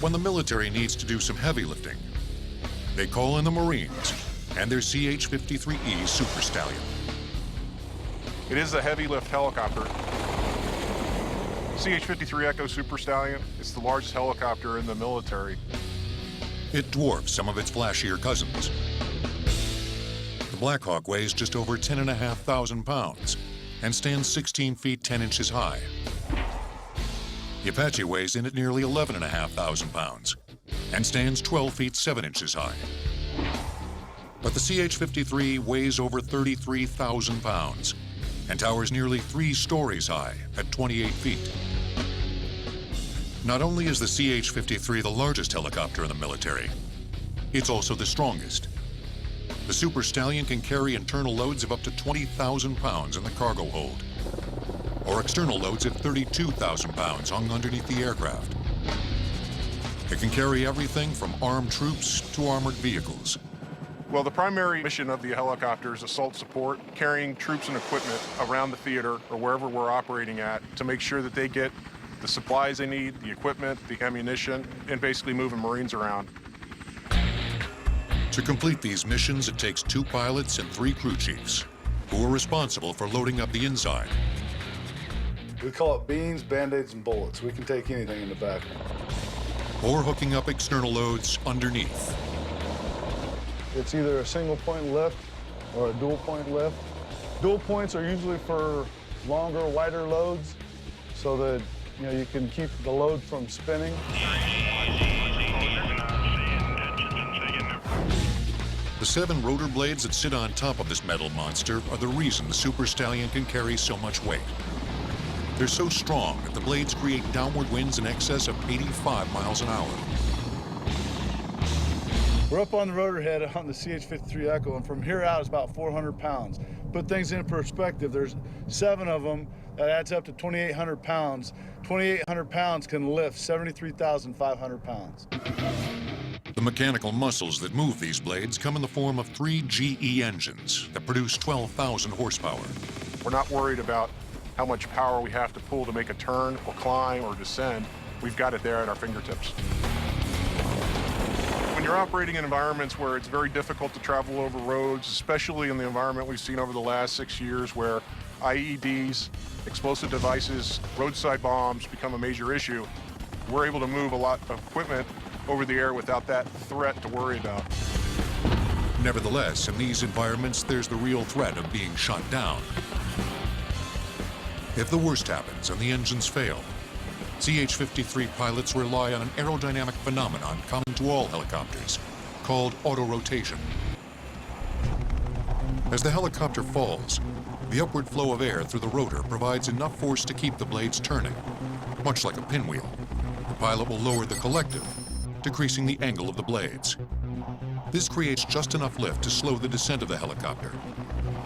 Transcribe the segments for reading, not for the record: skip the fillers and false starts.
When the military needs to do some heavy lifting, they call in the Marines and their CH-53E Super Stallion. It is a heavy lift helicopter. CH-53 Echo Super Stallion. It's the largest helicopter in the military. It dwarfs some of its flashier cousins. The Black Hawk weighs just over 10,500 pounds and stands 16 feet 10 inches high. The Apache weighs in at nearly 11,500 pounds and stands 12 feet 7 inches high. But the CH-53 weighs over 33,000 pounds and towers nearly 3 stories high at 28 feet. Not only is the CH-53 the largest helicopter in the military, it's also the strongest. The Super Stallion can carry internal loads of up to 20,000 pounds in the cargo hold, or external loads of 32,000 pounds hung underneath the aircraft. It can carry everything from armed troops to armored vehicles. Well, the primary mission of the helicopter is assault support, carrying troops and equipment around the theater or wherever we're operating at to make sure that they get the supplies they need, the equipment, the ammunition, and basically moving Marines around. To complete these missions, it takes 2 pilots and 3 crew chiefs, who are responsible for loading up the inside. We call it beans, Band-Aids, and bullets. We can take anything in the back. Or hooking up external loads underneath. It's either a single point lift or a dual point lift. Dual points are usually for longer, wider loads so that you can keep the load from spinning. The 7 rotor blades that sit on top of this metal monster are the reason the Super Stallion can carry so much weight. They're so strong that the blades create downward winds in excess of 85 miles an hour. We're up on the rotor head on the CH-53 Echo, and from here out it's about 400 pounds. Put things in perspective, there's 7 of them, that adds up to 2,800 pounds. 2,800 pounds can lift 73,500 pounds. The mechanical muscles that move these blades come in the form of 3 GE engines that produce 12,000 horsepower. We're not worried about how much power we have to pull to make a turn or climb or descend. We've got it there at our fingertips. When you're operating in environments where it's very difficult to travel over roads, especially in the environment we've seen over the last 6 years where IEDs, explosive devices, roadside bombs become a major issue, we're able to move a lot of equipment over the air without that threat to worry about. Nevertheless, in these environments, there's the real threat of being shot down. If the worst happens and the engines fail, CH-53 pilots rely on an aerodynamic phenomenon common to all helicopters, called autorotation. As the helicopter falls, the upward flow of air through the rotor provides enough force to keep the blades turning. Much like a pinwheel, the pilot will lower the collective, decreasing the angle of the blades. This creates just enough lift to slow the descent of the helicopter,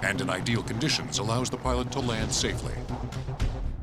and in ideal conditions allows the pilot to land safely.